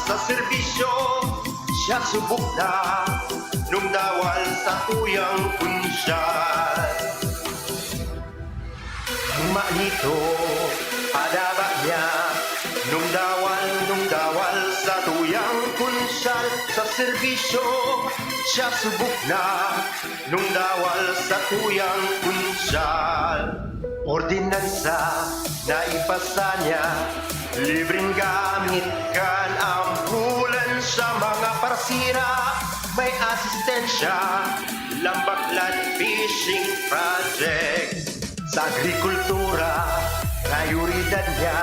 sa serbisyo, siya subok na nung dawal sa tuyang kunsyal. Manito, adaba niya nung dawal sa tuyang kunsyal. Sa serbisyo, siya subok na nung dawal sa tuyang kunsyal. Ordinansa na ipasa niya, libreng gamit kan ambulan sa mga parsira. May asistensya, Lambaklan Fishing Project. Sa agrikultura, prioridad niya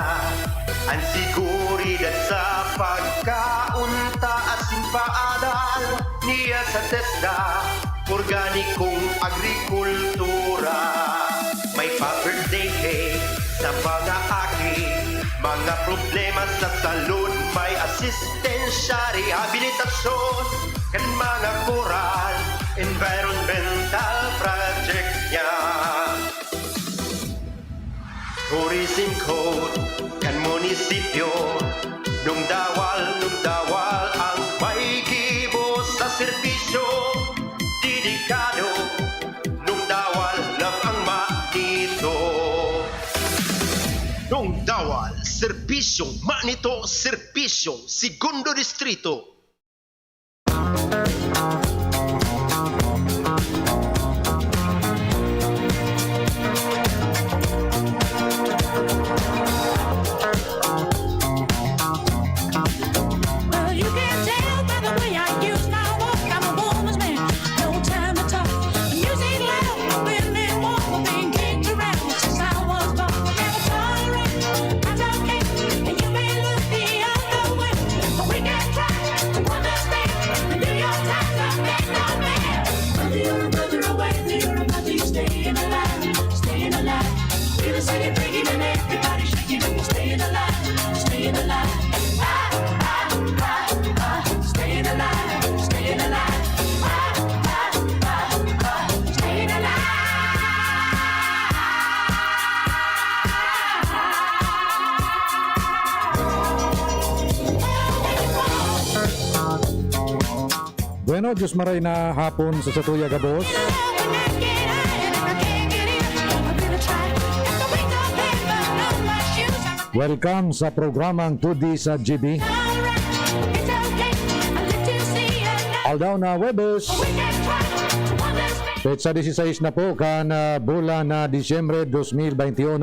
ang siguridad sa pagkaunta at simpaadal niya sa TESDA, organikong agrikultura. May pa-birthday cake sa mga aki, mga problema sa salud, may asistensya, rehabilitasyon, kan mga coral, environmental project niya. Tourism code kan munisipyo, nung dawal ang may gibo sa serbisyo. Dedikado, nung dawal lang ang manito. Nung dawal, serbisyong manito, serbisyong segundo distrito. Bueno, Diyos maray na hapon sa Satuya Gabos. Welcome sa programang 2D sa GB. Aldaw na Webes. Petsa 16 na po kan bulan na Disyembre 2021.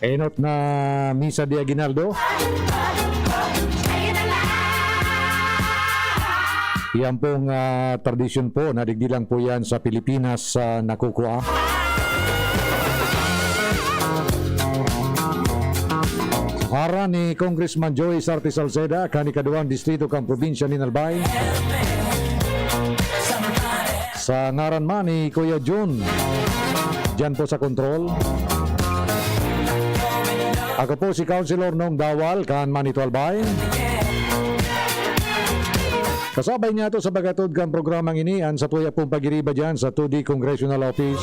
Enot na Misa de Aguinaldo. Yan pong tradisyon po, nadigdilang po yan sa Pilipinas sa nakukuha. Para ni Congressman Joey Sarte Salceda, kanikaduang distrito kang probinsya ni Albay. Sa ngaran man ni Kuya Jun, dyan po sa kontrol. Ako po si Councilor Nong Dawal, kan Manito Albay. Kasabay niya ito sa bagatod kang programang inian sa tuya pong pagiriba dyan sa 2D Congressional Office.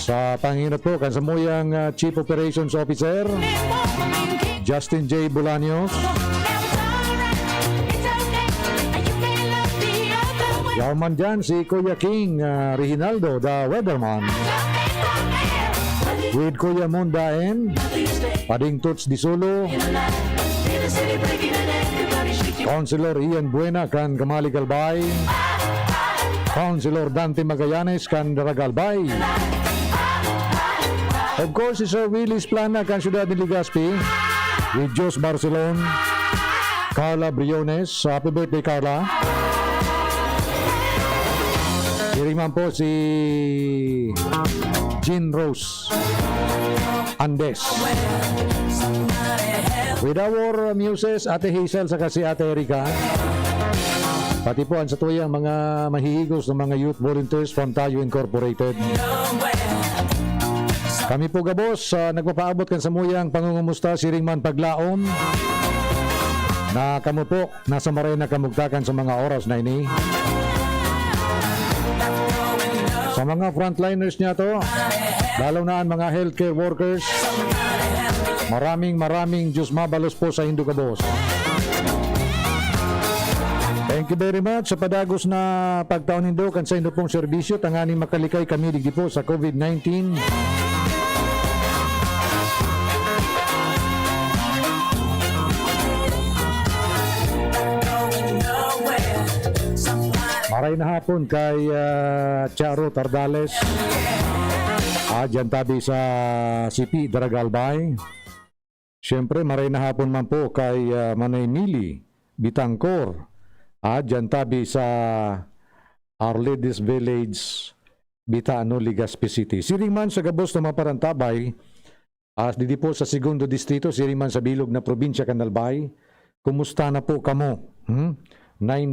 Sa panginat po, kan samuyang Chief Operations Officer, Justin J. Bolaños. Yaman dyan si Kuya King Reginaldo, the Weatherman. With Kuya Mundaen, Pading Tuts Disulo, Councilor Ian Buena kan Kamali Galbay, Councilor Dante Magallanes kan Daragalbay. Of course, si Sir Willis Plana kan Ciudad de Legazpi, with Jos Barcelon, Carla Briones. Happy birthday, Carla. Iriman po si Jean Rose Andes. With our muses, Ate Hazel saka si Ate Erika. Pati po ang sa tuyang mga mahihigos ng mga youth volunteers from Tayo Incorporated. Kami po gabos, nagpapaabot kan sa muyang pangungumusta si Ringman Paglaon. Na kamo po, nasa maray na kamugtakan sa mga oras na ini. Sa mga frontliners niya to, lalo na ang mga healthcare workers, maraming Diyos mabalos po sa Hindu Kabos. Thank you very much sa padagos na pagtaon nindo kan sa indo pong serbisyo. Tanganing makalikay kami digdi po sa COVID-19. Maray na hapon kay Charo Tardales. Dyan tabi sa CP Daragalbay. Siyempre maray na hapon man po kay Manay Mili Bitangkor. Dyan tabi sa Our Lady's Village, Bitaano, Legazpi City. Siringman sa gabos na maparantabay, didi po sa segundo distrito, siringman sa bilog na probinsya Canalbay. Kumusta na po kamo? 9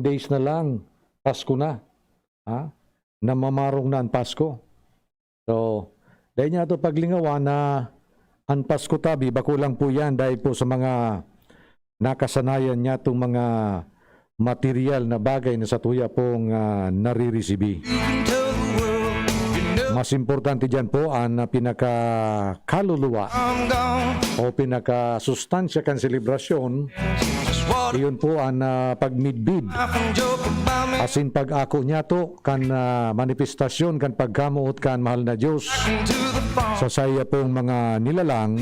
days na lang, Pasko na. Namamarong na ang Pasko. So, dahil niya ito paglingawan na ang Pasko tabi, bakulang po yan dahil po sa mga nakasanayan niya itong mga material na bagay na sa tuya pong naririsibi. Mas importante dyan po ang pinakakaluluwa o pinakasustansya kan selebrasyon. Iyon po ang pagmidbid. Asin pag-ako niya to kan manifestasyon kan pagkamuot kan mahal na Diyos sa saya pong mga nilalang.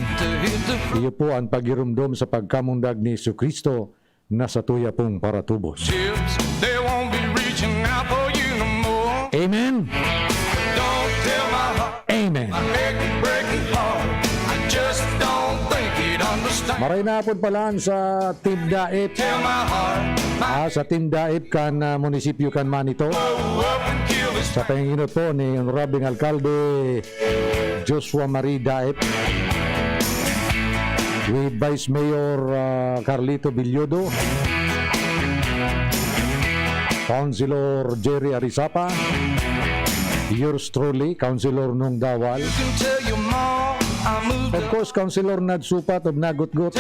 Iyo po ang pagirumdom sa pagkamundag ni Jesucristo na sa tuya pong paratubos. Amen. Amen. Maray na po pala sa Team Daip. Sa Team Daip kan munisipyo kan Manito. Sa panginginot po ni Honorable Alcalde Joshua Marie Daip. With Vice Mayor Carlito Bilyodo, Councilor Jerry Arizapa, yours truly, Councilor Nung Dawal, of course, Councilor Nadsupat of Nagutgut,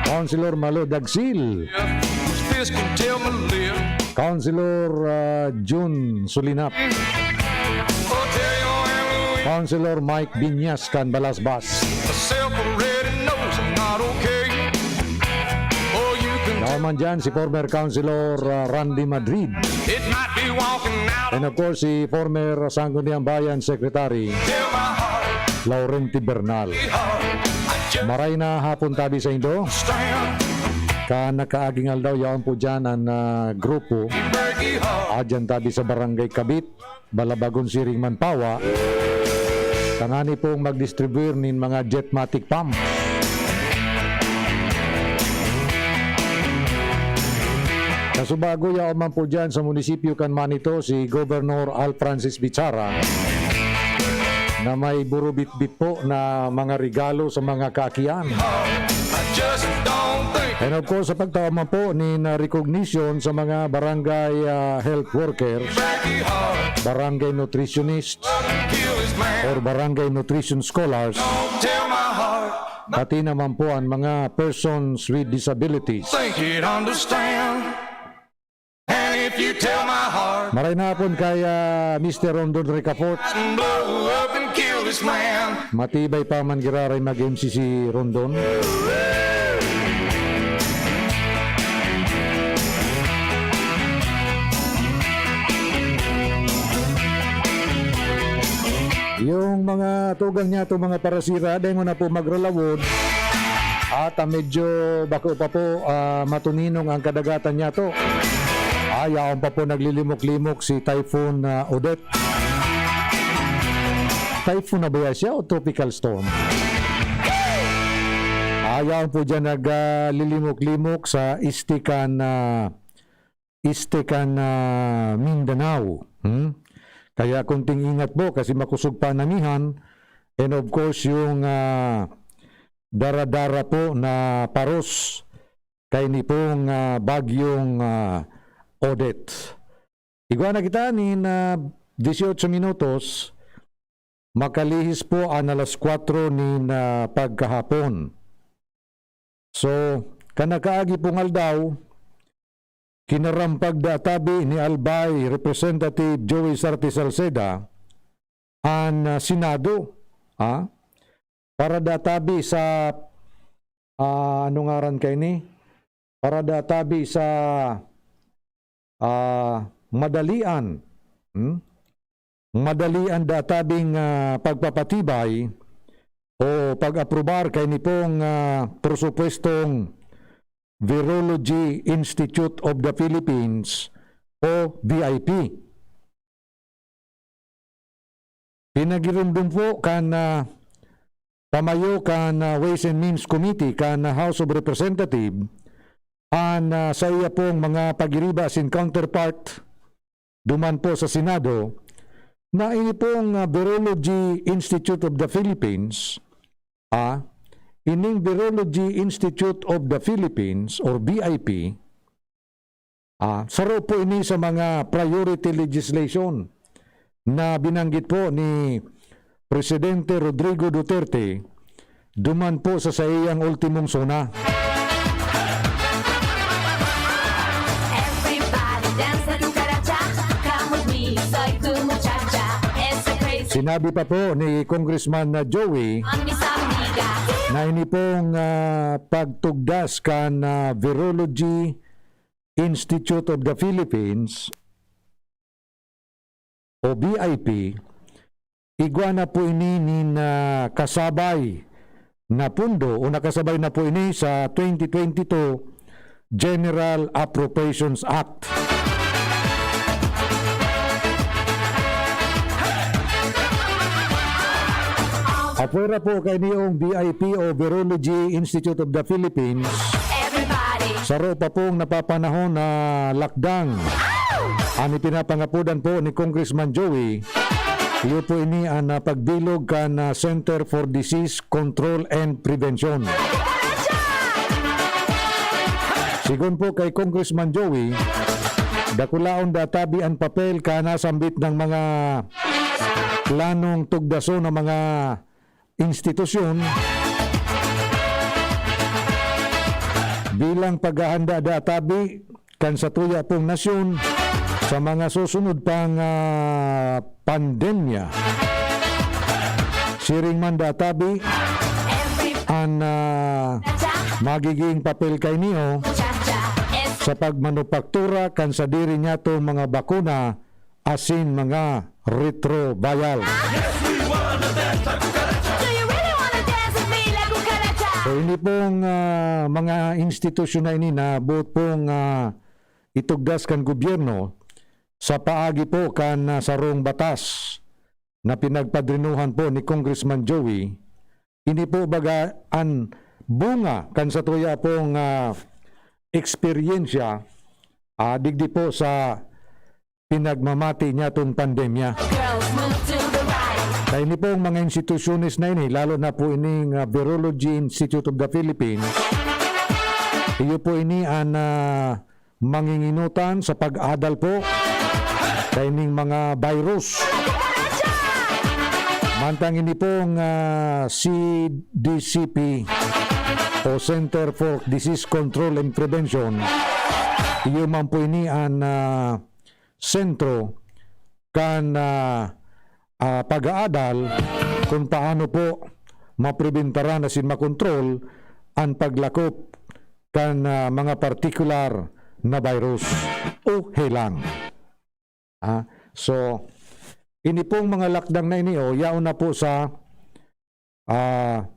Councilor Malo Dagsil, Councilor June Sulinap, Councilor Mike Binyas kan Balasbas. Naman dyan si former Councilor Randy Madrid. And of course si former Sangguniang Bayan Secretary Laurenti Bernal. Maray na hapon tabi sa Indo. Nakaaging aldaw yaon po dyan ang grupo. Dyan tabi sa Barangay Kabit, Balabagon Siring Manpawa. Tangani pong mag-distribute ng mga Jetmatic pump. Kasubago yaon man po dyan sa munisipyo kan Manito si Governor Al Francis Bichara na may burubit-bit po na mga regalo sa mga kakian. And of course, sa pagtama po ni recognition sa mga barangay health workers, barangay nutritionists, or barangay nutrition scholars, pati naman po ang mga persons with disabilities. Maray na hapon kay Mr. Rondon Ricafort. Matibay pa man giraray mag-MC si Rondon. Yung mga tugang niya to mga parasira, dahil mo na po magralawod at medyo bako pa po matuninong ang kadagatan niya to. Ayaw pa po naglilimok-limok si Typhoon Odette. Typhoon na ba siya o tropical storm? Ayaw po dyan naglilimok-limok sa Istikan Mindanao. Kaya kunting ingat po kasi makusog pa namihan. And of course yung dara-dara po na paros kay ni pong bagyong Odette. Igwa na kita ni 18 minutos makalihis po ang alas 4 ni pagkahapon. So kanakaagi pong aldaw kinarampag databi ni Albay Representative Joey Sarte Salceda ang Senado para databi sa ano ngaran kay ni para databi sa madalian databing pagpapatibay o pag-aprobar kay ni pong presupuestong Virology Institute of the Philippines o VIP. Pinagirundum po kan pamayo kan Ways and Means Committee kan House of Representatives sa iya pong mga pagiriba sin counterpart duman po sa Senado na ini pong Virology Institute of the Philippines ining Virology Institute of the Philippines or VIP saro po ini sa mga priority legislation na binanggit po ni Presidente Rodrigo Duterte duman po sa iyang ultimong sona. Sinabi pa po ni Congressman Joey na ini pong pagtugdas kan Virology Institute of the Philippines o VIP, igwa na po ini ni kasabay na pundo o nakasabay na po ini sa 2022 General Appropriations Act. Apura po kay niyong VIP o Virology Institute of the Philippines. Saro pa pong napapanahon na lakdang. Ani pinapangapudan po ni Congressman Joey. Iyo po ini ang pagbilog kan Center for Disease Control and Prevention. Sigon po kay Congressman Joey, dakulaon databi ang papel kana sambit ng mga planong tugdaso ng mga institusyon bilang paghahanda databi kan sa tuya pong nasyon sa mga susunod pang pandemya. Siring man databi ang magiging papel kay niyo sa pagmanupaktura kan sa diri niya to mga bakuna asin mga retroviral. So hindi pong mga institusyon na ini na buot pong itugdas kan gobyerno sa paagi po kan sarong batas na pinagpadrinuhan po ni Congressman Joey, ini po baga an bunga kan sa tuya pong eksperyensya digdi po sa pinagmamati niya itong pandemya. Kaya ini pong mga institusyones na ini, lalo na po ining Virology Institute of the Philippines, iyo po ini ang manginginutan sa pag-adal po kaya ining mga virus. Mantang ini pong CDCP o Center for Disease Control and Prevention, iyo man po ini ang sentro kan pag-aadal kung paano po mapreventaran na sin makontrol ang paglakop kan mga partikular na virus o helang. So, ini pong mga lakdang na ini yaon na po sa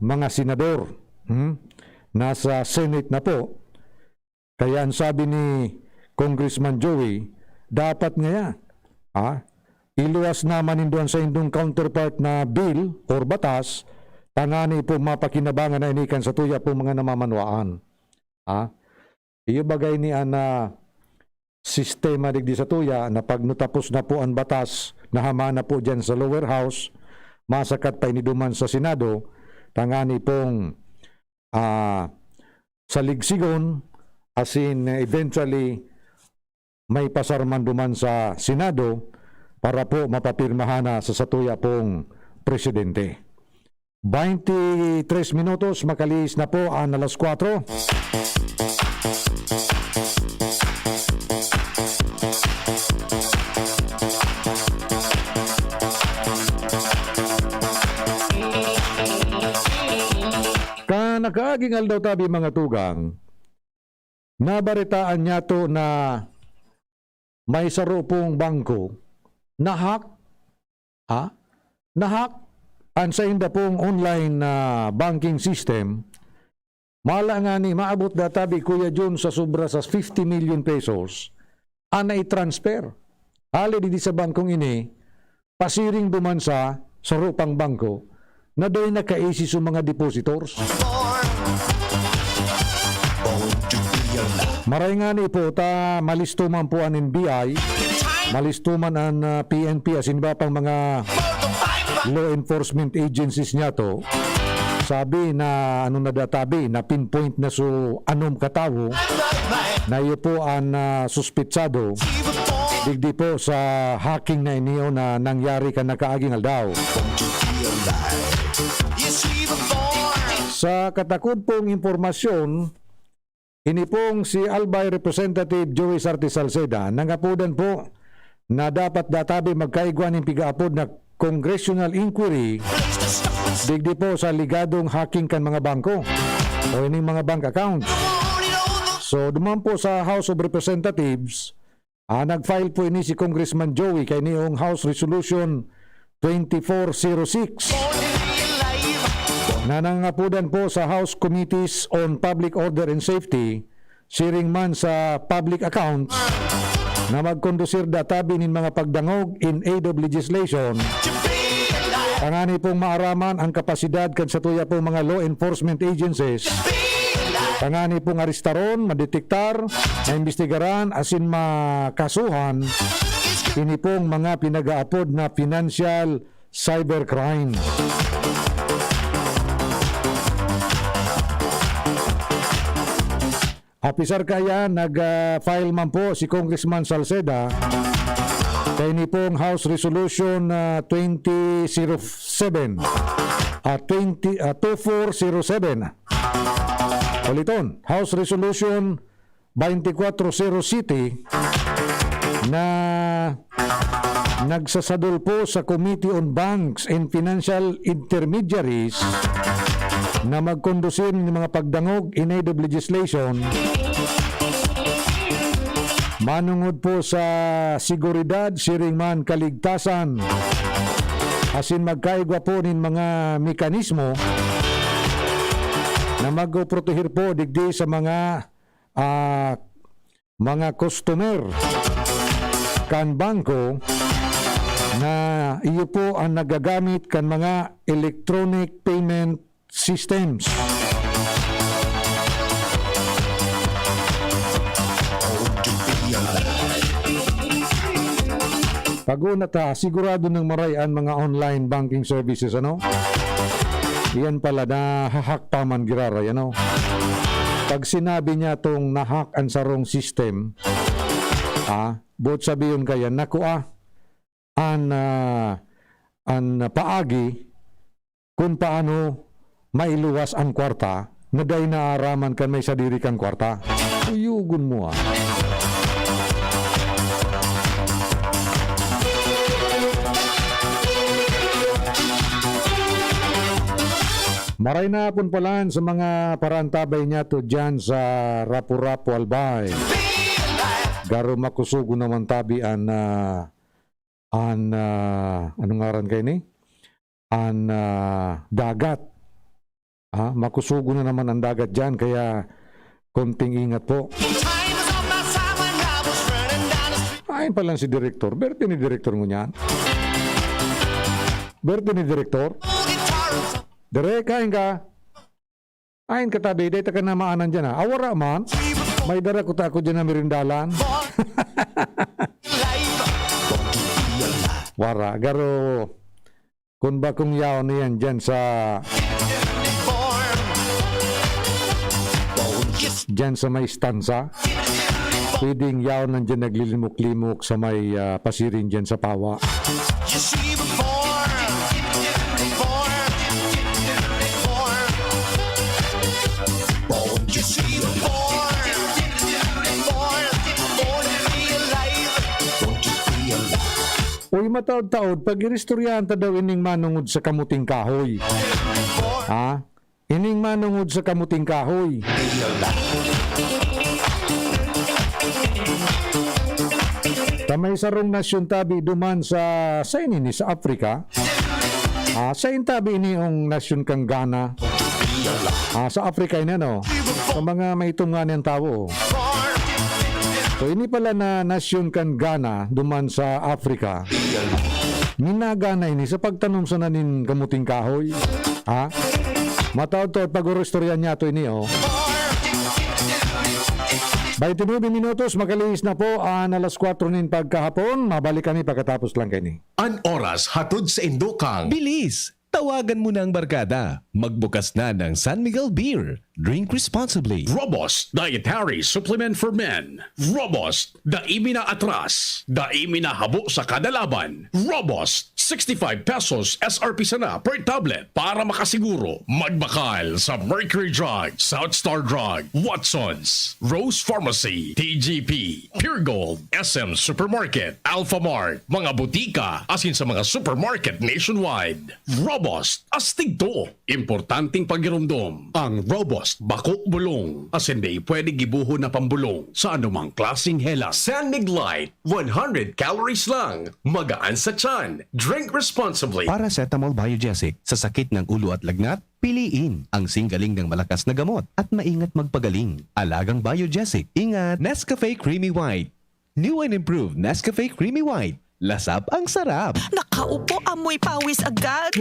mga senador. Nasa Senate na po. Kaya ang sabi ni Congressman Joey, dapat nga iluwas naman induan sa indong counterpart na bill or batas, tangani po mapakinabangan na inikan sa tuya po mga namamanwaan. Iyo bagay ni ana sistema digdi sa tuya na pag natapos na po ang batas na hamana po dyan sa lower house, masakat pa iniduman sa Senado, tangani pong saligsigon asin eventually may pasarman duman sa Senado para po mapapirmahan na sa satuya pong presidente. 23 minutos, makalis na po ang alas 4. Nakaaging aldaw tabi mga tugang, nabaritaan niya to na may saro pong bangko, nahak, nahak, ang sa inda pong online na banking system, mala nga ni maabot na tabi Kuya Jun sa sobra sa 50 million pesos, ana i-transfer. Hali di sa bangkong ini, pasiring dumansa sa rupang bangko, na do'y nakaisi sa mga depositors. Maray nga ni po, ta malistuman po ang NBI, malistuman ang PNP, as in ba pang mga law enforcement agencies niya to, sabi na ano na databi, na pinpoint na so anom katawo, na iyo po ang suspitsado, digdi po sa hacking na iniyo na nangyari ka nakaaging aldaw. Sa katakod pong impormasyon, ini pong si Albay Representative Joey Sarte Salceda, nangapudan po na dapat databi magkaigwan ng pigaapod na congressional inquiry digdi po sa ligadong hacking kan mga bangko o ining mga bank accounts. So duman po sa House of Representatives, nag-file po ini si Congressman Joey kay niyong House Resolution 2406 na nangapudan po sa House Committees on Public Order and Safety, siring man sa public accounts, na magkondusir databi nin mga pagdangog in aid of legislation, tangani pong maaraman ang kapasidad kan sa tuya pong mga law enforcement agencies, tangani pong aristaron, madetektar, maimbestigaran, asin makasuhan, ini pong mga pinagaapod na financial cybercrime. Apisar kaya, nag-file man po si Congressman Salceda kay ni pong House Resolution 2407. Uliton, House Resolution 2407 na nagsasadol po sa Committee on Banks and Financial Intermediaries na magkondusir ng mga pagdangog in aid of legislation manungod po sa seguridad, siring man kaligtasan, asin magkaigwa po ng mga mekanismo na magprotegir po digdi sa mga customer kan bangko na iyo po ang nagagamit kan mga electronic payment systems. Pag-una ta, sigurado ng marayan mga online banking services, ano? Iyan pala na hahack pa man girara, ano? Pag sinabi niya tong nahack ang sarong system, buot sabihin kaya, naku an paagi kung paano mailuwas ang kwarta, na day naaraman kan may sadiri kang kwarta. Uyugon mo Maray na pun palan sa mga parantabay niya to dyan sa Rapu-Rapu Albay. Garo makusugo naman tabi anong ngaran kayo ni? Dagat. Makusugo na naman ang dagat dyan, kaya konting ingat po. Ayun pa lang si Direktor. Berti ni Direktor mo niyan. Berti ni Direktor. Direk, kain ka. Ayin ka tabi, day ka na maanan dyan Awara man, may dara ko tako dyan na mirindalan. Wara, garo, kung ba kung yaw niyan dyan sa may stanza, pwedeng yaw nandyan naglilimok-limok sa may pasirin dyan sa pawa. Uy, mataod-taod, pag iristoryahan ta daw ining manungod sa kamuting kahoy. Ining manungod sa kamuting kahoy. Tamay sarong nasyon tabi duman sa ini sa Afrika. Sa intabi ini ang nasyon kang Ghana. Sa Afrika ini ano, sa mga maitungan ng tao. So ini pala na nasyon kang Ghana duman sa Afrika. Minagana ini sa pagtanom sa nanin kamuting kahoy. Mataod to at pag-urustorya niya to ini By 29 minutos, makalihis na po ang alas 4 nin pagkahapon. Mabalik kami pagkatapos lang kini. An oras hatod sa Indokang. Bilis! Tawagan mo na ang barkada. Magbukas na ng San Miguel Beer. Drink responsibly. Robust Dietary Supplement for Men. Robust, daimi na atras. Daimi na habo sa kada laban. Robust, 65 pesos SRP sana per tablet para makasiguro. Magbakal sa Mercury Drug, South Star Drug, Watsons, Rose Pharmacy, TGP, Pure Gold, SM Supermarket, Alpha Mart, mga butika, asin sa mga supermarket nationwide. Robust, astig to. Importanteng pagirumdom. Ang Robust Bako Bulong. Asin di pwede gibuho na pambulong sa anumang klaseng hela. San Mig Light, 100 calories lang. Magaan sa tiyan. Drink responsibly. Paracetamol Biogesic sa sakit ng ulo at lagnat, piliin ang singgaling ng malakas na gamot at maingat magpagaling. Alagang Biogesic. Ingat! Nescafe Creamy White. New and improved Nescafe Creamy White. Lasap ang sarap. Nakaupo, amoy pawis agad.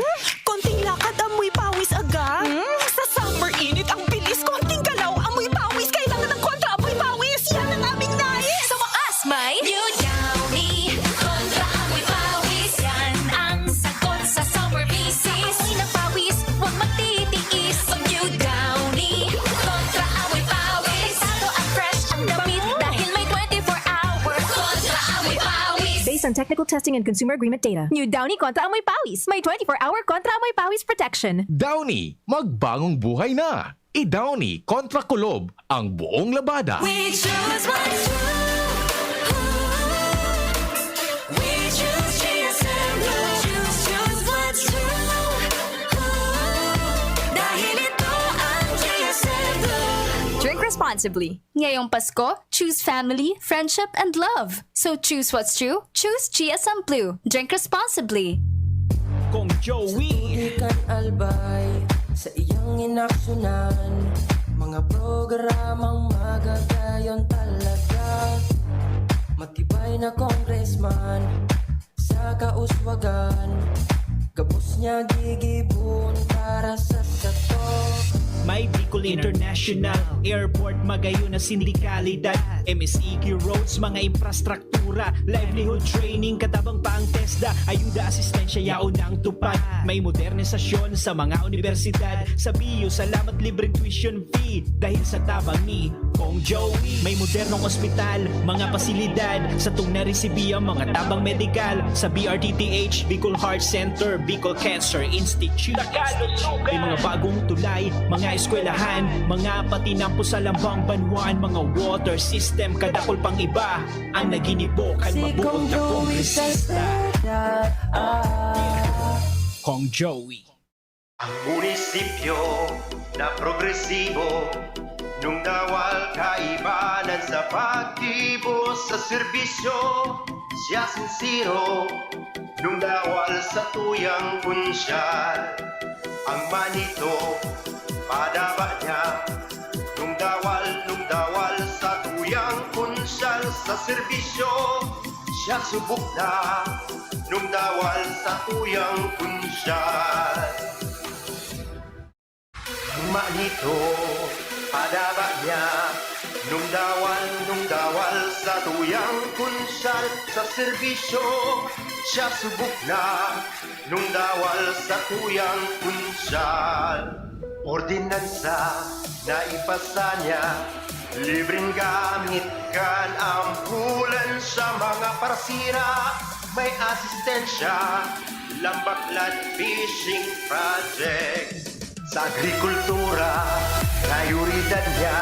Konting lakad, amoy pawis agad. Sa summer init, ang bilis. Konting galaw, amoy pawis. Kailangan ng kontra, amoy pawis. Yan ang aming nais. Sa wakas, may New Downy. Kontra amoy pawis. Yan ang sagot sa summer bisis. Amoy ng pawis, huwag magtitiis. So New Downy. Kontra amoy pawis. Sado at fresh ang damit dahil may 24-hour. Kontra amoy pawis. Based on technical testing and consumer agreement data. New Downy Kontra Amoy Pawis. May 24-hour Kontra Amoy Pawis protection. Downy, magbagong buhay na. I-Downy kontra kulob ang buong labada. We choose what's true. We choose GSM Blue. Choose what's true. Dahil ito ang GSM Blue. Drink responsibly. Ngayong Pasko, choose family, friendship, and love. So choose what's true. Choose GSM Blue. Drink responsibly. Kong Joey. Ikan albay sa iyang inaksyonan. Mga programang magagayon talaga. Matibay na congressman sa kauswagan. Gabos niya gigibon para sa sato. May Bicol International Airport, magayon na sindikalidad. MSEQ roads, mga infrastruktura, livelihood training, katabang pa ang TESDA, ayuda, asistensya, yaon ang tupad. May modernisasyon sa mga universidad. Sa BIO, salamat libreng tuition fee dahil sa tabang ni Kong Joey. May modernong ospital, mga pasilidad sa tung naresibiya, mga tabang medikal. Sa BRTTH, Bicol Heart Center, Bicol Cancer Institute. May mga bagong tulay, mga eskwelahan, mga patinampo sa lambang banwan, mga water system, kadakol pang iba ang naginibokan mabuot na kongresista. Kong Joey. Ang munisipyo na progresibo nung dawal kaibanan sa pagtibo sa serbisyo, siya sincero nung dawal sa tuyang kunsyal. Ang manito padaba niya nung dawal sa tuyang kunsyal sa serbisyo, siya subok na nung dawal sa tuyang kunsyal. Ang manito padaba niya nung dawal sa tuyang kunsyal sa serbisyo, siya subok na nung dawal sa tuyang kunsyal. Ordinansa na ipasa niya, libreng gamit kan ambulan sa mga parsira. May asistensya, lambaklan fishing project. Sa agrikultura, prioridad niya,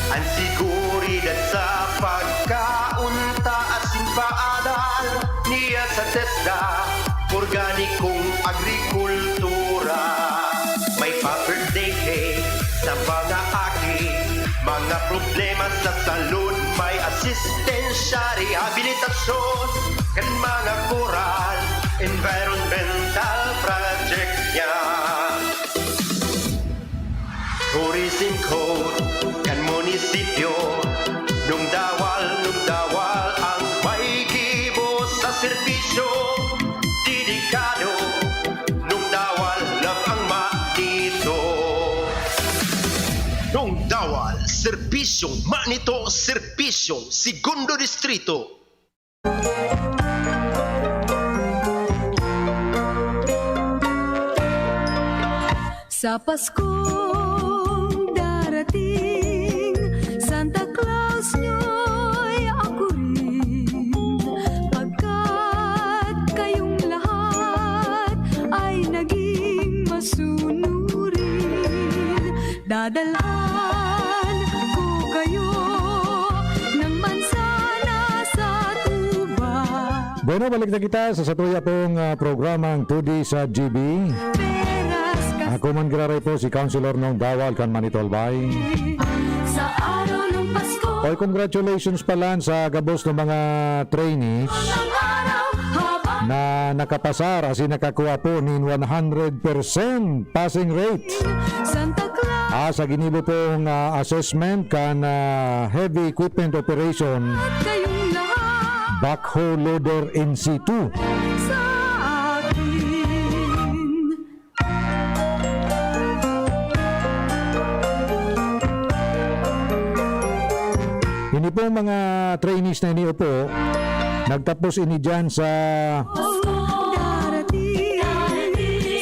ang siguridad sa pagkaunta asin paadal niya sa TESDA, organikong agrikultura. May pa-birthday Mga problema sa salud, may asistensya, rehabilitasyon, kan mga koral, environmental project niya. Tourism code, kan munisipyo, nung dawal ang may gibo sa serbisyo. Dedikado, nung dawal love ang manito. Nung dawal, serbisyong manito, serbisyong segundo distrito. Sa Paskong darating, Santa Claus nyo'y ako rin. Pagkat kayong lahat ay naging masunurin, dadalhan ko kayo ng mansana sa tuba. Bueno, balik na kita sa satuya pong programang 2D sa GB. Ako man graray po si Councilor Nong Dawal kan Manitolbay. Sa araw ng Pasko, Oy, congratulations pala sa gabos ng mga trainees ang araw habang na nakapasar as in nakakuha po nin 100% passing rate. Santa Claus Sa ginibo pong assessment kan heavy equipment operation kayong lahat backhoe loader NC2. sa akin. Ini po mga trainees na iniyo po, nagtapos ini dyan sa Darating,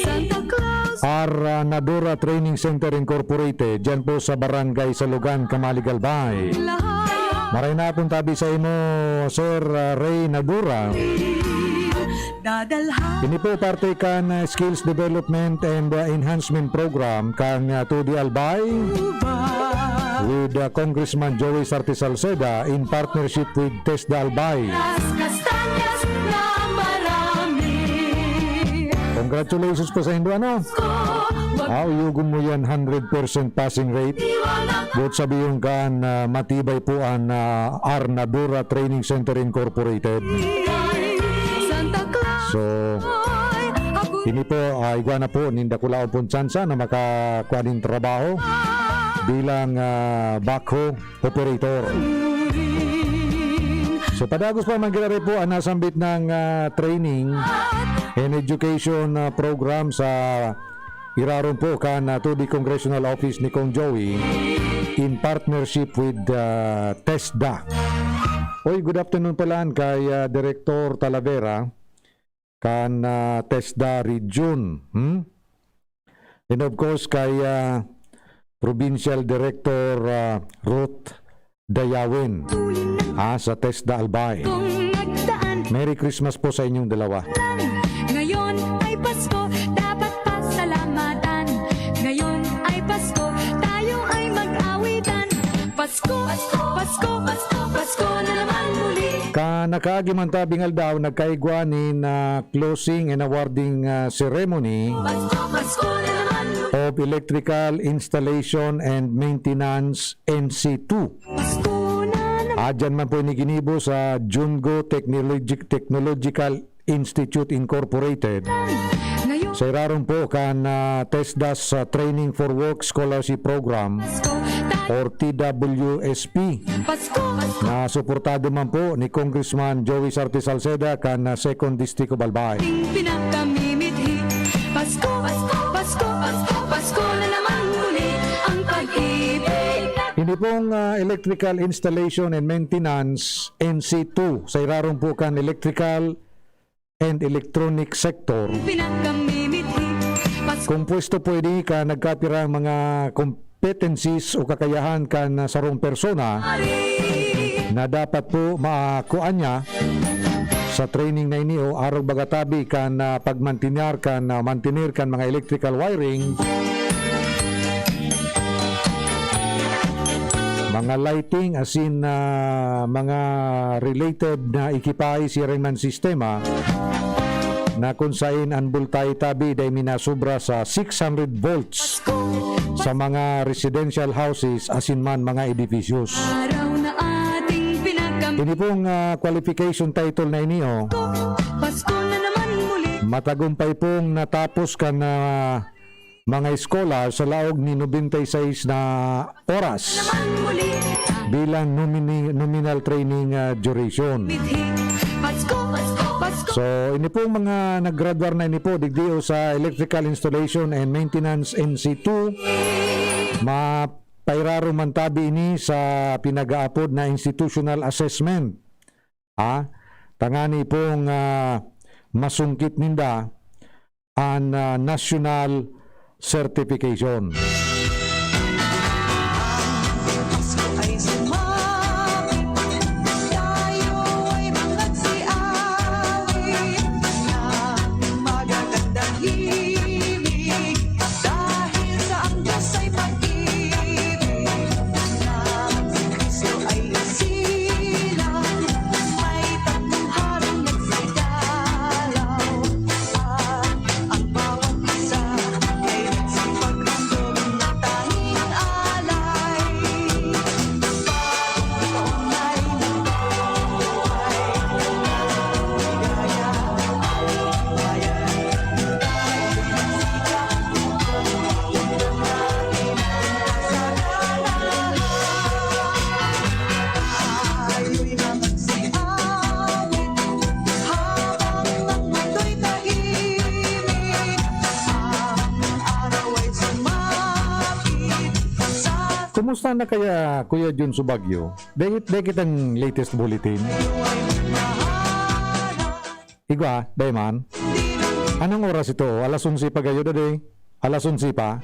Santa Claus Arnadora Training Center Incorporated, dyan po sa Barangay Salugan, Camaligalbay. lahat Maray na pong tabi sa imo, Sir Ray Nadura. dadalhan Ini po parte kan Skills Development and Enhancement Program kan 2D Albay ba with Congressman Joey Sarti Salceda in partnership with TESDA Albay. las kastanyas na marami. Congratulations po sa Indo, ano? Ko, wag Uyugon mo yan 100% passing rate. iwanan Buot sabihin kan matibay po ang Arnadura Training Center Incorporated. Santa Claus So, ay ako ini po igwa na po ninda kulao po tsansa na makakuha din trabaho bilang backhoe operator. rin. So, padagos pa manggilari po ang nasambit ng training and education program sa iraron po kan 2D Congressional Office ni Kong Joey in partnership with TESDA. Oy, good afternoon pala kay Director Talavera kan TESDA Region. And of course kay Provincial Director Ruth Dayawin sa TESDA Albay. Kung nagdaan Merry Christmas po sa inyong dalawa. ngayon ay Pasko, dapat pasalamatan. Ngayon ay Pasko, tayo ay mag-awitan. Pasko, Pasko, Pasko, Pasko, Pasko na naman muli. Nakagimantabingal daw nagkaigwanin na closing and awarding ceremony Pasko, Pasko na naman muli. of Electrical Installation and Maintenance NC2. Pasko na naman. Dyan man po iniginibo sa Jungo Technological Institute Incorporated. Ngayon Sa iraron po kan TESDA's Training for Work Scholarship Program Pasko, tayo or TWSP Pasko, Pasko. na suportado man po ni Congressman Joey Sarti Salceda kan 2nd District of Albay. Pinakamimithi. Pasko, Pasko, Pasko, Pasko, Pasko na naman muli ang pag-ibig na Hindi pong Electrical Installation and Maintenance NC2 sa iraron po kan Electrical and Electronic Sector. pinakamimithi. Pasko, Kung pwesto pwede ka nagkapira mga competencies o kakayahan kan sarong persona na dapat po maakuan niya sa training na ini o arog bagatabi kan pagmantinar kan mantinir kan mga electrical wiring, mga lighting as in mga related na ekipahe siring man sistema na kung saan ang bultay tabi day minasubra sa 600 volts sa mga residential houses asin man mga edificios. Araw na ating pinagkamit. Ini pong qualification title na ini Pasko na naman muli. matagumpay pong natapos ka na mga eskola sa laog ni 96 na oras Muli. bilang nominal training duration. Pasko, Pasko, Pasko. So, ini po mga nag-graduate na ini po digdio sa Electrical Installation and Maintenance NC2. Mapairaro man tabi ini sa pinag-aapod na institutional assessment. Tangani pong masungkit ninda ang national certification. Ay sumapit, tayo ay magsiawit ng magagandang himig dahil sa ang Diyos ay pag-ibig na si Kristo ay isilang may tatlong nagsidalaw at ang bawat isa ay nagsipaghandog ng tanging alay. Kumusta na kaya Kuya Jun Subagyo? Dekit ang latest bulletin. Igwa, Dayman. Anong oras ito? Alas 11 pa kayo dade? Alas 11 pa?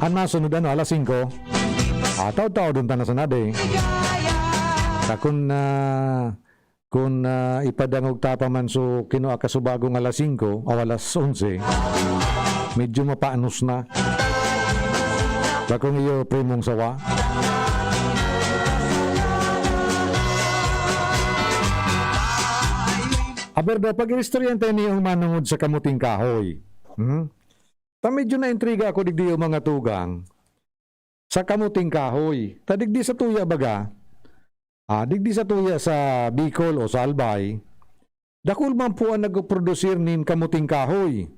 Ang nasunod ano? Alas 5? Tao-tao dun ta na sa nade. Kung ipadangog tapa man so kinuha ka subagong alas 5 o alas 11, medyo mapaanos na. Bakong iyo primong sawa. Aberda, pag-iristoryan tayo niyong manungod sa kamuting kahoy. Medyo na intriga ako digdi yung mga tugang sa kamuting kahoy. Digdi sa tuya baga. Digdi sa tuya sa Bicol o sa Albay. Dakul man po ang nag-produsir nin kamuting kahoy.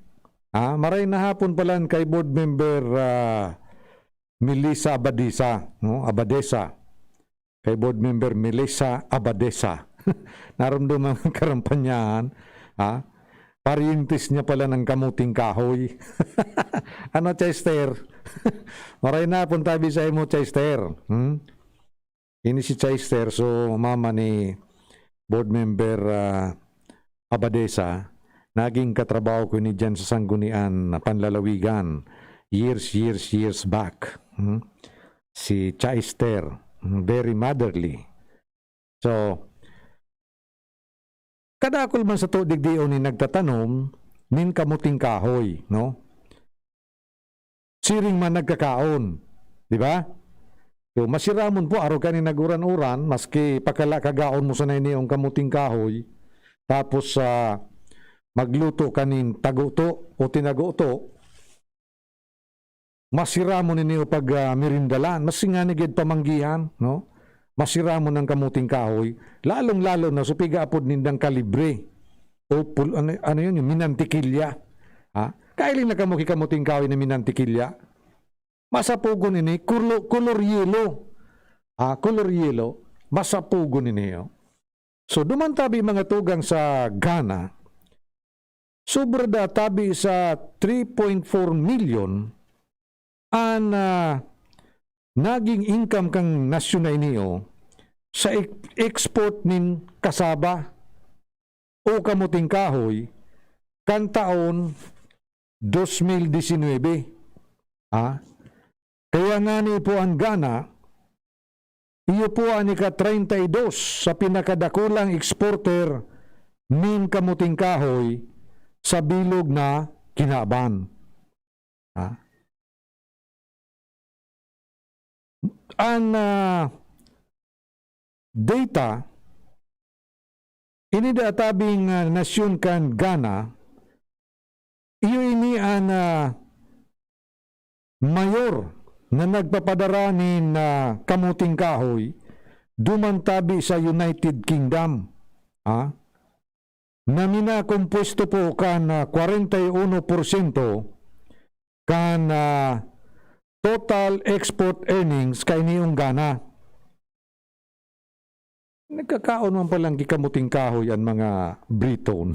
Maray na hapon palan kay board member Melissa Abadesa, no? Abadesa. Kay board member Melissa Abadesa. Naramdaman ang karampanyahan. Parientis niya pala ng kamuting kahoy. Ano, Chester? Maray na pun tabi sa imo, Chester. Ini si Chester, so mama ni board member Abadesa. Naging katrabaho ko ni dyan sa Sanggunian Panlalawigan years back. Si Chester, very motherly. So, kadakol man sa tudig diyon ni nagtatanom nin kamuting kahoy, no? Siring man nagkakaon, di ba? So, masiramon po araw ka ni naguran-uran maski pakala kagaon mo sa niyong kamuting kahoy tapos magluto kanin taguto o tinaguto, masira mo ninyo pag merindalan, masinganigid pamanggihan, no? Masira mo ng kamuting kahoy, lalong-lalo na supiga apod nindang kalibre o ano yun, yung minantikilya. Kailing na kamuki kamuting kahoy na minantikilya. Masapugon ini, color yellow. Color yellow, masapugon ini. So, dumantabi mga tugang sa Ghana, sobrada tabi sa 3.4 million ang naging income kang nasyon na iniyo sa export nin kasaba o kamuting kahoy kan taon 2019. Kaya nga ni po ang Ghana, iyo po ang ika-32 sa pinakadakulang exporter nin kamuting kahoy sa bilog na Kinaban. Ang data inidatabing nasyon kan Ghana iyo ini ang mayor na nagpapadara nin kamuting kahoy dumantabi sa United Kingdom. Na minakompuesto po kan 41% kan total export earnings kay niyong Ghana. Nagkakaon man palang gikamuting kahoy ang mga Briton.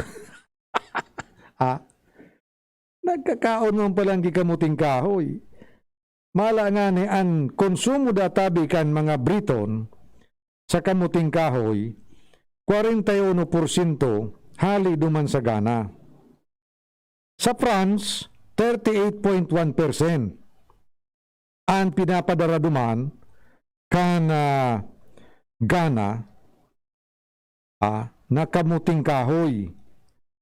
Nagkakaon man palang gikamuting kahoy. Mala nga ni ang konsumo databi kan mga Briton sa kamuting kahoy 41% hali duman sa Ghana. Sa France, 38.1% ang pinapadara duman kan Ghana na kamuting kahoy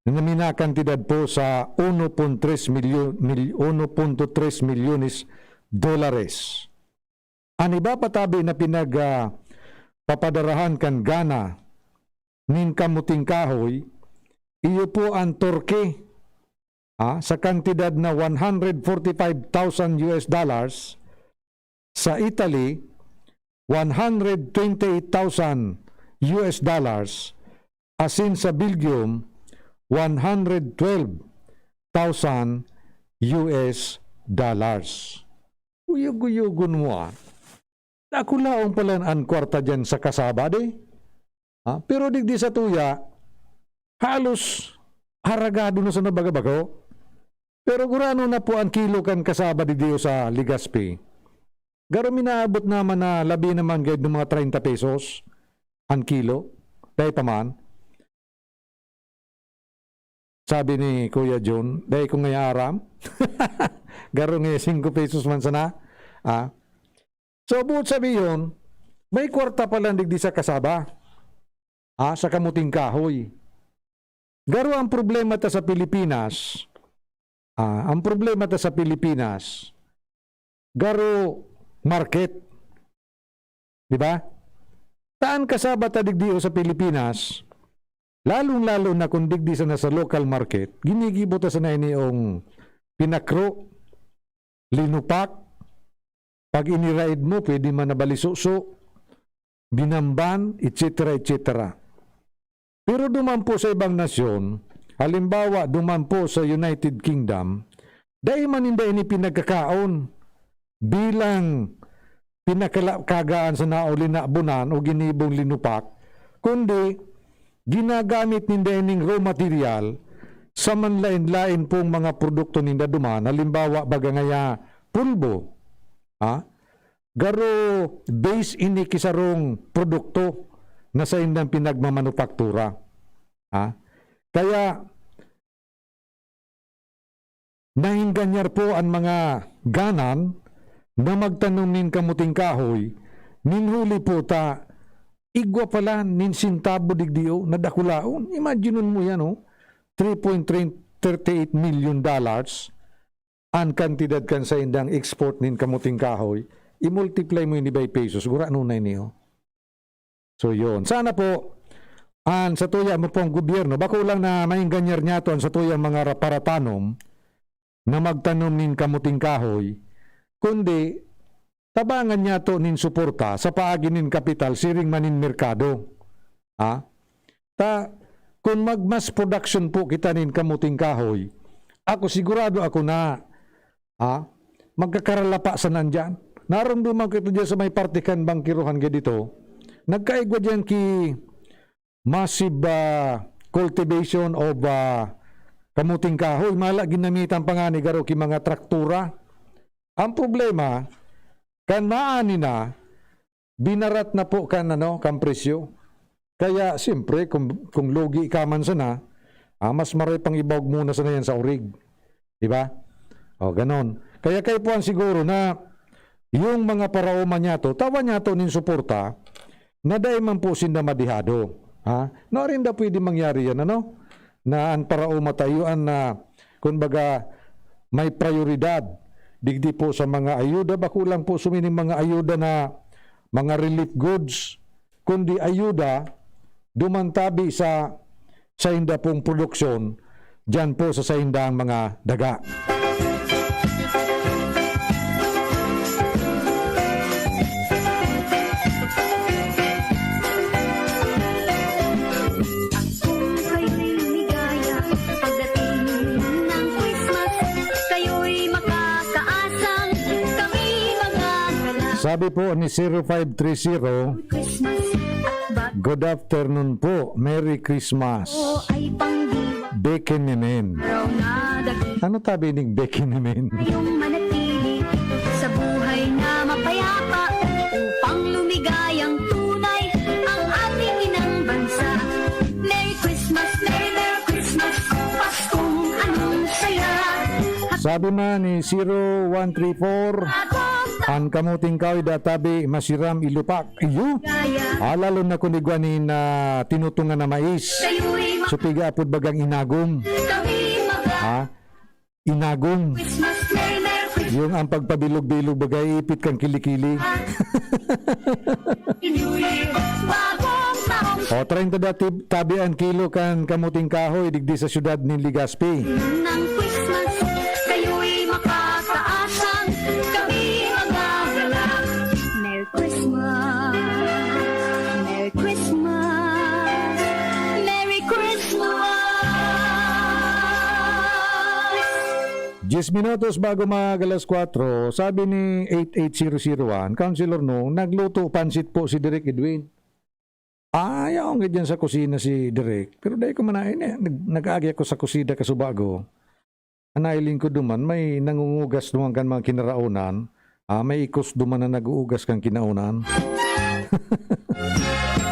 na minakantidad po sa 1.3 milyones dolares. Ang iba patabi na pinagpapadarahan kan Ghana nin kamuting kahoy, iyo po ang Turkey sa kantidad na $145,000, sa Italy $128,000, asin sa Belgium $112,000. Uyog-uyogon mo Ako laong pala ang kwarta dyan sa kasaba pero digdi sa tuya, halos haragado na sa nabagabako. Pero gurano na po ang kilo kan kasaba digdi sa Legazpi. Garo minaabot naman na labi naman gayud ng mga 30 pesos ang kilo. Dahil paman. Sabi ni Kuya John, dahil kung ngaya aram. Garo ngaya 5 pesos man sana. So buot sabihin, may kwarta pala digdi sa kasaba. Sa kamuting kahoy. Garo ang problema ta sa Pilipinas. Ang problema ta sa Pilipinas, garo market. Di ba? Taan kasaba ta digdi sa Pilipinas, lalong-lalo na kung digdi sa nasa local market, ginigibo ta sa nainiyong pinakro, linupak, pag iniraid mo, pwede man nabalisuso, binamban, etc. etc. Pero duman po sa ibang nasyon, halimbawa duman po sa United Kingdom, dahil man hindi ini pinagkakaon bilang pinakagaan sa nauli na bunan o ginibong linupak, kundi ginagamit ninda ining raw material sa manlain-lain pong mga produkto ninda duman, halimbawa bagangaya pulbo, garo base ini kisarong produkto na sa indang pinagmamanufaktura. Kaya nahinganyar po ang mga ganan na magtanong nin kamuting kahoy, ninhuli po ta, igwa pala nin sintabo digdio na dakulaon. Imagineon mo yan, $3.38 million ang kantidad kan sa indang export nin kamuting kahoy. I-multiply mo yun by pesos, gura nunay niyo. So yun. Sana po, sa tuya mo pong gobyerno, bako lang na mainganyar niya to sa tuya mga paratanom na magtanom nin kamuting kahoy, kundi tabangan niya to nin suporta sa paagi nin kapital siring manin merkado. Kung magmas production po kita nin kamuting kahoy, ako sigurado ako na magkakaralapa sa nandyan. Naramdaman ko ito dyan sa may partikan bangkiruhan ka dito. Nagkaigwa dyan ki massive cultivation of kamuting kahoy. Mala ginamitan pa nga ni garo ki mga traktura. Ang problema, kan maani na, binarat na po kan presyo. Kaya siyempre, kung logi ka man sana, mas maray pang ibawag muna sana yan sa urig. Diba? O, ganon. Kaya kayo po ang siguro na yung mga paraoma niya to, tawa niya to nin suporta, na dahil man po sinda madihado. No rin da pwede mangyari yan, na ang paraoma tayuan na, kumbaga, may prioridad. Digdi po sa mga ayuda, bakulang po sumining mga ayuda na mga relief goods, kundi ayuda, dumantabi sa inda pong produksyon, dyan po sa saindang mga daga. Kayo'y ligaya pagdating ng Christmas. Kayo'y makakaasang kami mga gala. Sabi po ni 0530, Christmas at good afternoon po, Merry Christmas. bago ay pangdiwa. Bekenemen. Araw na daging Ano tabi ning Bekenemen? kayong manatili sa buhay na mapayapa upang lumigayang tunay ang ating inang bansa. Merry Christmas, Merry Merry Christmas, Paskong anong saya. Sabi man ni 0134, ang kamuting kahoy databi masiram ilupak. Iyo, Gaya, lalo na kunigwanin na tinutungan na mais. kayo'y Supiga apod bagang inagom. kami mga Ha? Inagom. Christmas, Merry Merry Christmas. Yung ang pagpabilog-bilog bagay ipit kang kilikili. New Year, bagong taong O 30 dati tabi ang kilo kan kamuting kahoy digdi sa syudad ni Legazpi. ng Christmas. Kayo'y makakaasang kami magagala. Merry Christmas, Merry Christmas, Merry Christmas. 10 minutos bago mag alas 4, sabi ni 88001, Councilor Nung, nagluto pansit po si Direk Edwin. Ayaw nga dyan sa kusina si Direk. Pero dahil ko manain eh, nag-aagi ako sa kusina kasubago. Anailing ko duman, may nangungugas duman kan mga kinaraunan. May ikos duman na nag-uugas kang kinaunan.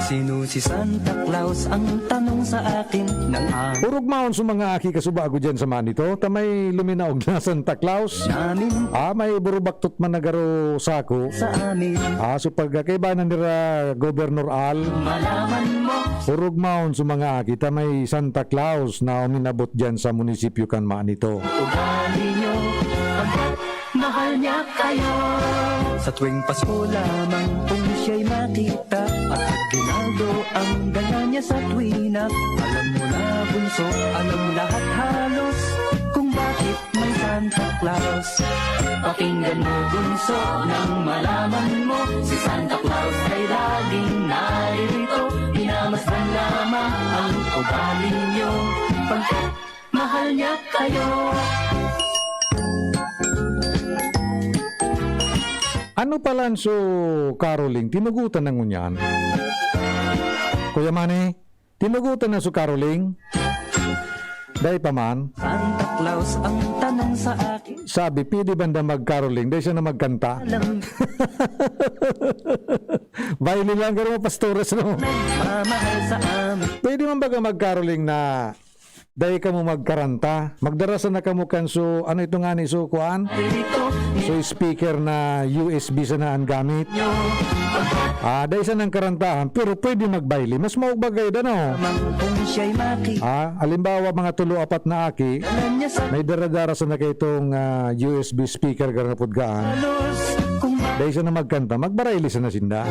Sino si Santa Claus ang tanong sa akin ng Urog maon sa mga aki kasubago dyan sa manito, tamay luminaog na Santa Claus. amin May burubaktot man nagaro sako. sa amin. So pagkakaibanan nila Governor Al, Malaman mo urog maon sa mga aki, tamay Santa Claus na uminabot dyan sa munisipyo kan manito. ugali nyo hanggat mahal niya kayo. Sa tuwing Pasko lamang kung siya'y makita at ginaldo ang gala niya sa tuwina. Alam mo na bunso, alam lahat halos kung bakit may Santa Claus. Pakinggan mo bunso nang malaman mo, si Santa Claus ay laging naririto. Pinamasdan lamang ang ugali niyo pagkat mahal niya kayo. Ano palan so caroling? Tinugutan na ngunyan. Kuya Manny, tinugutan na so caroling? Dahil pa man, Santa Claus ang tanong sa akin. sabi, pwede banda mag-caroling? Dahil siya na magkanta. Alam Violin lang gano'n pastores, no? mamahal sa amin. Pwede man baga mag-caroling na dahil ka mo magkaranta? Magdarasan na ka mo kan so, ano ito nga ni so, kuan? Dito So, speaker na USB sa naan gamit. nyo Dahil sa nang karantahan, pero pwede magbaili. Mas maubagay da, no? mang kung siya'y makita. Alimbawa, mga 3-4 na aki, Alam niya sa may daradara sa na itong USB speaker garapod gaan. halos kung bakit Dahil sa na magkanta, magbarayli sa nasinda.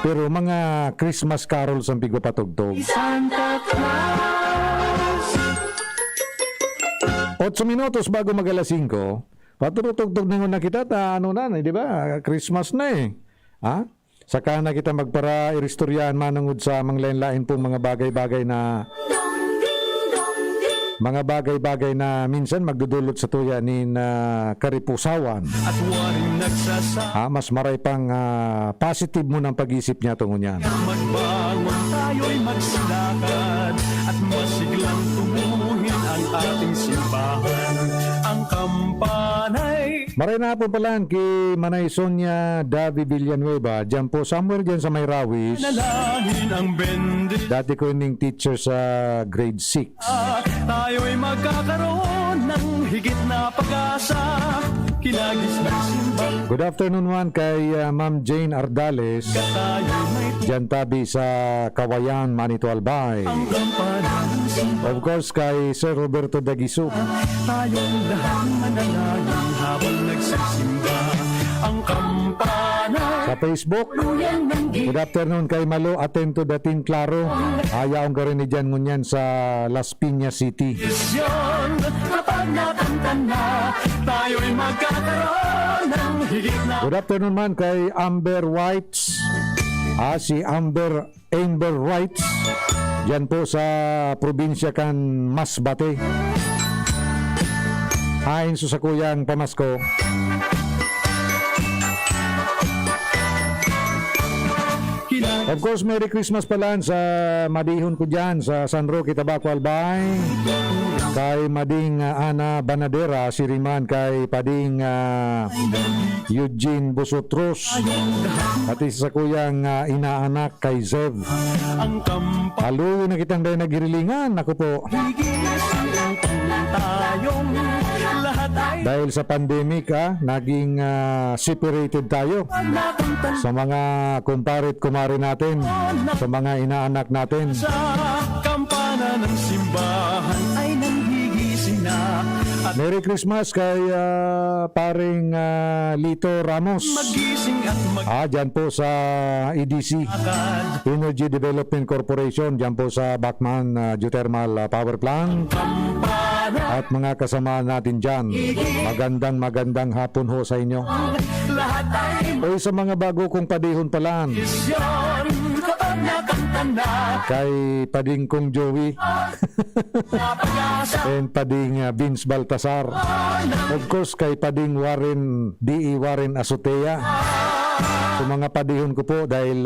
Pero mga Christmas carols ang pigwa patugtog. Santa Claus 8 minutos bago mag alas 5, patutugtog na kita, ano na, di ba? Christmas na eh. Saka na kita magpara iristoryahan manangod sa mga lain-lain pong mga bagay-bagay na minsan magdudulot sa tuya ni karipusawan. At waring nagsasama. Mas maray pang positive mo ng pag-isip niya tungo niyan. Magbangon tayo'y magsilakad at masiglang tumuhin ang ating simbahan. Ang kampanay Maray na po pala kay Manay Sonia Davi Villanueva, dyan po, somewhere dyan sa may Rawis. nalahin ang bendit. Dati ko yung teacher sa grade 6. Tayo'y magkakaroon ng higit na pag-asa. Kinagis ng simbang Good afternoon one kay Ma'am Jane Ardales, tayo'y may dyan tabi sa Kawayan, Manito Albay. kampanang Of course kay Sir Roberto Dagiso. tayong lahat manalangin habang nagsisimba. Sa Facebook, good afternoon kay Malo, atento dating klaro. Ayaw ka rin ni Jan Ngunyan sa Las Piñas City. Good afternoon man kay Amber Whites. Si Amber Whites. Diyan po sa probinsya kan Masbate. Ayon sa kuyang pamasko. Of course, Merry Christmas pala sa madihon ko dyan sa San Roque, Tabaco, Albay. Kay Mading Ana Banadera, siriman kay Pading Eugene Busotros. At isa sa kuyang inaanak kay Zev. Halo na kitang dahil nagirilingan. Ako po. Dahil sa pandemic, naging separated tayo sa mga kumparit kumari natin, sa mga inaanak natin. Kampana ng simbahan ay nanghigising na. Merry Christmas kay paring Lito Ramos. Magising at Dyan po sa EDC, Energy Development Corporation, dyan po sa Bacman Geothermal Power Plant. At mga kasama natin dyan, magandang hapon ho sa inyo. O sa mga bago kong padihon palaan, kay Pading Kong Joey and Pading Vince Baltasar. Of course, kay Pading Warren Warren Azotea. Sa mga padihon ko po dahil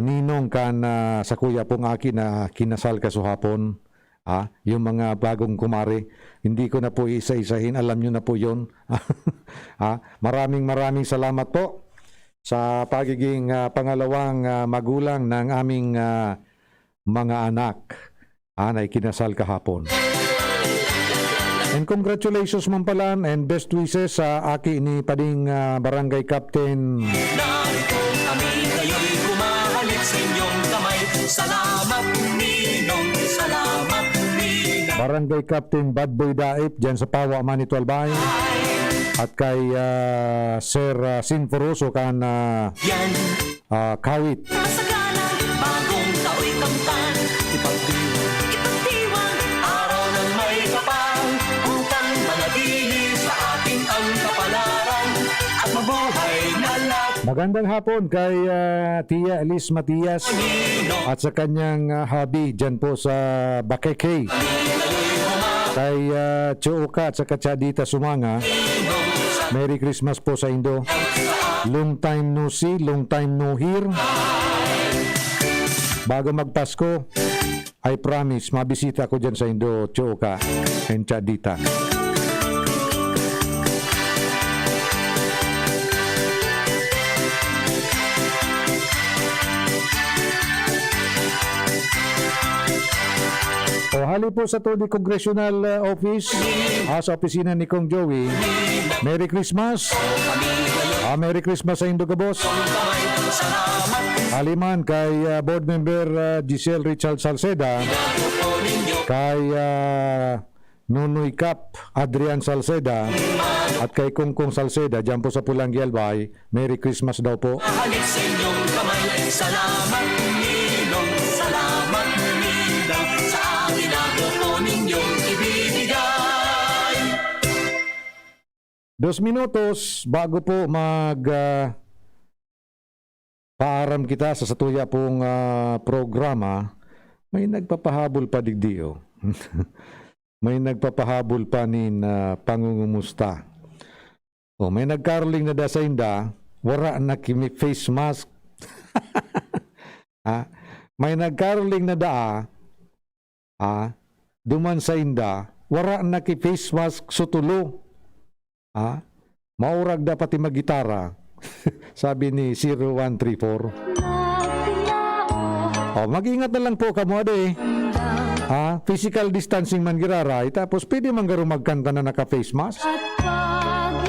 ninong kan sa kuya pong akin na kinasal kasuhapon. Yung mga bagong kumari, hindi ko na po isa-isahin, alam nyo na po yun. Maraming salamat po sa pagiging pangalawang magulang ng aming mga anak na ikinasal kahapon. And congratulations man pala and best wishes sa aki ni Pading Barangay Captain. narito kami kayo'y kumahalik sa inyong kamay. Salamat Ninong, salamat Ninong. Barangay Captain Bad Boy Daip dyan sa Pawa, Manito, Albay. At kay Sir Sinforoso kan Yan, Kawit. masagana, bagong tao'y kamtan. Ipagdiwang, araw ng may kapal. Upang manatili sa ating ang kapalaran. At mabuhay na lahat. Magandang hapon kay Tia Liz Matias at sa kanyang hubby dyan po sa Bakeke. Kay Chuoka at sa Katsadita Sumanga. Merry Christmas po sa Indo. Long time no see, long time no hear. Bago magpasko, I promise, mabisita ko dyan sa Indo, Chuoka and Chadita. O hali po sa to di Congressional Office, sa opisina ni Kong Joey. Merry Christmas. Merry Christmas sa Indogabos. Haliman kay board member Giselle Richard Salceda, kay Nunoy Cap Adrian Salceda, at kay Kungkong Salceda dyan po sa Pulangi, Albay. Merry Christmas daw po. Halik sa inyong kamay. Salamat Ninong, salamat Ninang. Sa akin ako po ninyong ibibigay. 2 minutos bago po paaram kita sa satuya pong programa, may nagpapahabol pa digdio. May nagpapahabol pa nin pangungumusta. May nagkaroling na da sa inda, wara na kimi face mask. May nagkaroling na da duman sa inda, wara na ki face mask sutulo. Maurag dapat magitara. Sabi ni 0134. Mag-ingat na lang po kamo ade. Physical distancing man giraray, tapos pwede man garo magkanta na naka-face mask.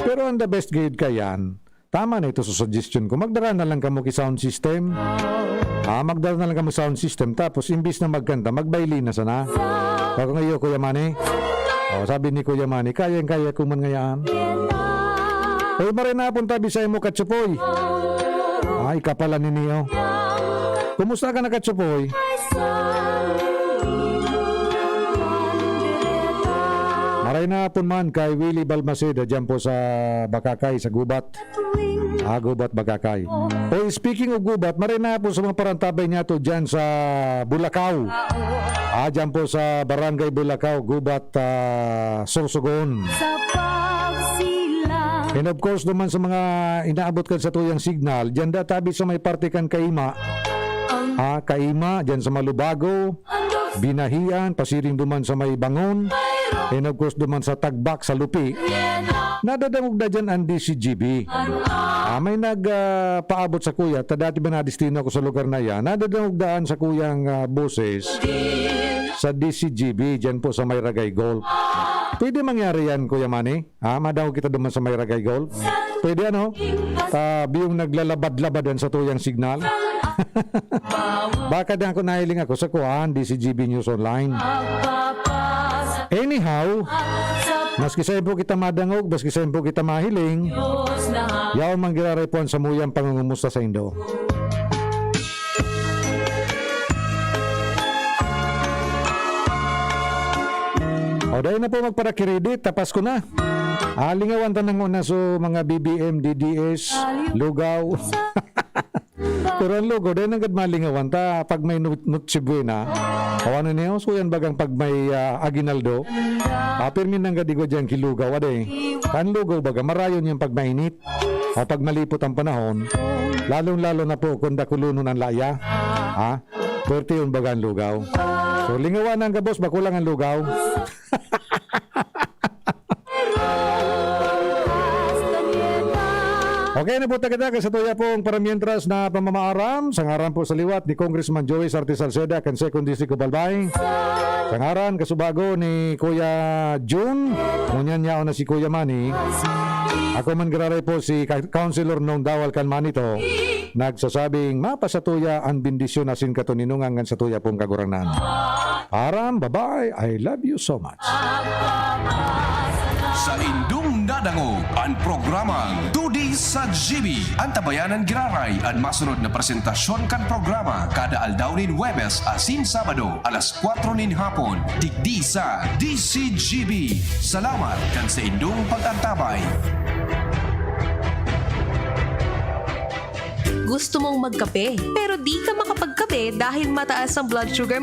Pero ang the best grade kayan, tama na ito sa suggestion ko, magdara na lang kamo ki sound system. Magdara na lang kamo sound system, tapos imbis na magkanta, magbayli na sana. Kung ngayon, Kuya Manny, sabi ni Kuya Manny, kaya ko man ngayaan. Uy, maray na punta bisay mo Katsupoy. Ay, kapala ni Neo. Kumusta ka na Katsupoy? Maray na hapon man kay Willie Balmaceda dyan po sa Bakakay, sa Gubat. Gubat, Bakakay. O speaking of Gubat, maray na hapon sa mga parantabay niya to dyan sa Bulacau. Dyan po sa Barangay Bulacau, Gubat, Sorsogon. And of course naman sa mga inaabot kan sa tuyang signal, dyan databi sa may parte kan Kaima. Kaima, dyan sa Malubago, Binahian, pasiring duman sa may Bangon, and of course duman sa Tagbak, sa Lupi. Nadadangog na dyan ang DCGB. May nagpaabot sa kuya, dati ba nadistino ako sa lugar na yan, nadadangog daan sa kuyang boses sa DCGB, dyan po sa may Ragay Golf. Pwede mangyari yan, Kuya Manny? Madawag kita duman sa may Ragay Golf? Pwede ano? Yung naglalabad-labadan sa tuyang signal? Baka din ako nahiling ako sa kuhaan, DCGB News Online. Anyhow, maski sa po kita madangog, maski sa po kita mahiling, yaw manggirarepon sa muyang pangungumusta sa Indo. O dahil na po magparakiredit, tapas ko na. Lingawan tanang una so mga BBM, DDS, Lugaw. Pero ang lugaw, dahil nang malingawan ta, pag may nutsibuena, kawanan niyo, so yan bagang pag may aginaldo, pirmin nang gadigo dyan kilugaw, ade. Kan lugaw baga, marayon yung pag mainit, o pag malipot ang panahon, lalong-lalo na po kung dakulunon ang laya, pwerte yung baga ang lugaw. So lingawan ang gabos, bakulang ang lugaw. Okay, napunta kita sa tuya pong paramientras na pamamaaram. Sa ngaran po sa liwat ni Congressman Joey Sarte Salceda, kan 2nd District of Albay. Sa ngaran kasubago ni Kuya June, ngunyan niya na si Kuya Manny. Ako man gararay po si Councilor Nong Dawal kan Manito, nagsasabing mapasatuya ang bendisyon asin katuninungan sa tuya pong kaguranan. Aram, bye-bye, I love you so much. Sa indung nadangog ang programang Tudi sa GB. Ang tabayanan giraray ang masunod na presentasyon kan programa kada aldaw nin Huwebes asin Sabado alas 4 nin hapon. Digdi sa DCGB. Salamat kan sa indung pag-antabay. Gusto mong magkape pero di ka makapagkape dahil mataas ang blood sugar